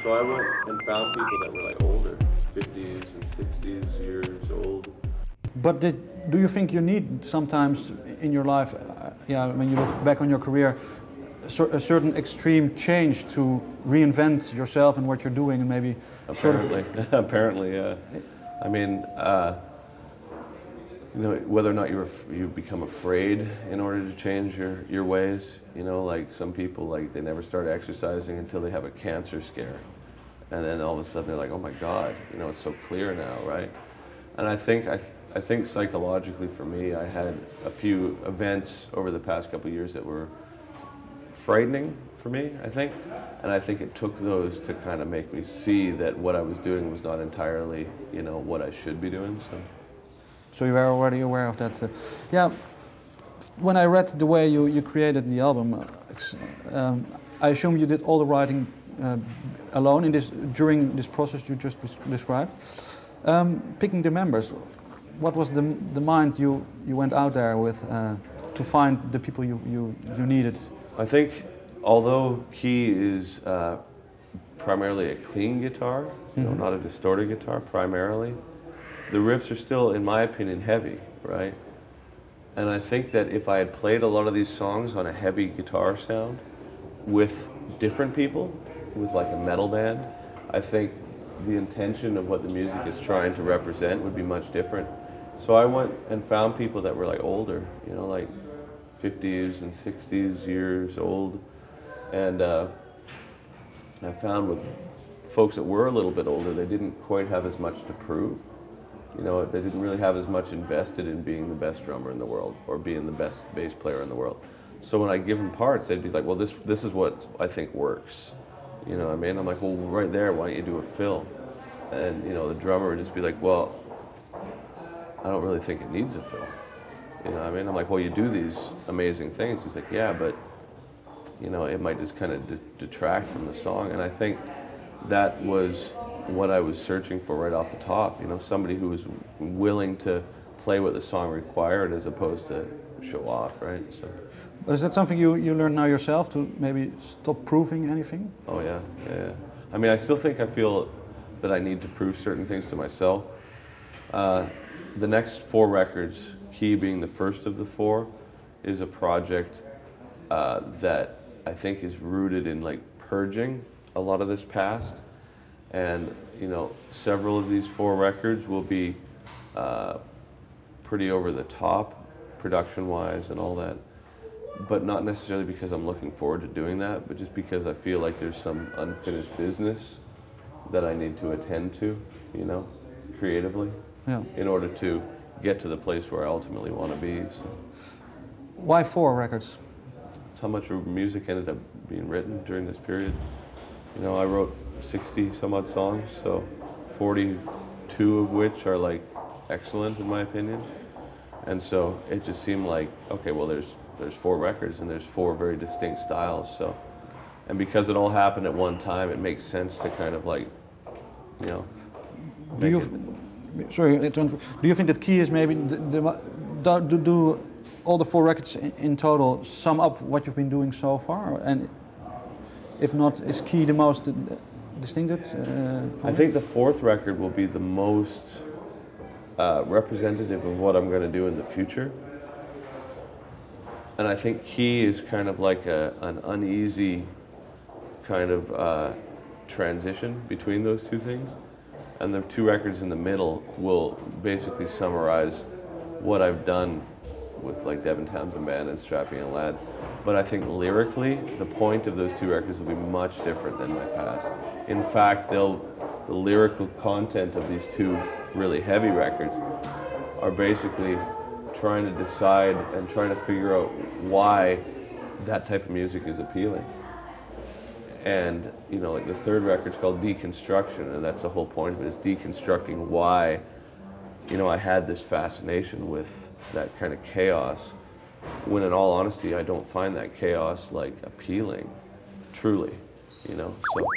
So I went and found people that were like older, 50s and 60s years old. But do you think you need sometimes in your life, yeah, when you look back on your career, a certain extreme change to reinvent yourself and what you're doing, and maybe apparently, apparently, yeah. I mean, you know, whether or not you become afraid in order to change your ways. You know, like some people, like they never start exercising until they have a cancer scare, and then all of a sudden they're like, oh my God, you know, it's so clear now, right? And I think psychologically for me, I had a few events over the past couple of years that were frightening for me, I think. And I think it took those to kind of make me see that what I was doing was not entirely, you know, what I should be doing. So you were already aware of that. Yeah, when I read the way you created the album, I assume you did all the writing alone during this process you just described. Picking the members, what was the mind you went out there with to find the people you needed? I think although Key is primarily a clean guitar, you know, not a distorted guitar primarily, the riffs are still, in my opinion, heavy, right? And I think that if I had played a lot of these songs on a heavy guitar sound with different people, with like a metal band, I think the intention of what the music is trying to represent would be much different. So I went and found people that were like older, you know, like 50s and 60s years old. And I found with folks that were a little bit older, they didn't quite have as much to prove. You know, they didn't really have as much invested in being the best drummer in the world or being the best bass player in the world. So when I give them parts, they'd be like, well, this is what I think works. You know what I mean? I'm like, well, right there, why don't you do a fill? And, you know, the drummer would just be like, well, I don't really think it needs a fill. You know what I mean? I'm like, well, you do these amazing things. He's like, yeah, but, you know, it might just kind of detract from the song. And I think that was what I was searching for right off the top. You know, somebody who was willing to play what the song required as opposed to show off, right? So. But is that something you learned now yourself, to maybe stop proving anything? Oh yeah, yeah. I mean, I still think I feel that I need to prove certain things to myself. The next 4 records, Key being the first of the 4, is a project that I think is rooted in like purging a lot of this past. And, you know, several of these 4 records will be pretty over the top, production-wise and all that. But not necessarily because I'm looking forward to doing that, but just because I feel like there's some unfinished business that I need to attend to, you know, creatively, in order to get to the place where I ultimately want to be. So. Why 4 records? That's how much music ended up being written during this period. You know, I wrote 60 some odd songs, so 42 of which are like excellent in my opinion. And so it just seemed like, okay, well there's 4 records and there's 4 very distinct styles. So, and because it all happened at one time, it makes sense to kind of like, you know. Do you think that Key is maybe do all the 4 records in total sum up what you've been doing so far? And if not, is Key the most distinctive? I think the 4th record will be the most representative of what I'm going to do in the future. And I think Key is kind of like an uneasy kind of transition between those two things. And the 2 records in the middle will basically summarize what I've done with like Devin Townsend Band and Strapping a Lad. But I think lyrically, the point of those 2 records will be much different than my past. In fact, the lyrical content of these 2 really heavy records are basically trying to decide and trying to figure out why that type of music is appealing. And, you know, like the 3rd record's called Deconstruction, and that's the whole point of it, is deconstructing why, you know, I had this fascination with that kind of chaos, when in all honesty, I don't find that chaos like appealing, truly, you know, so.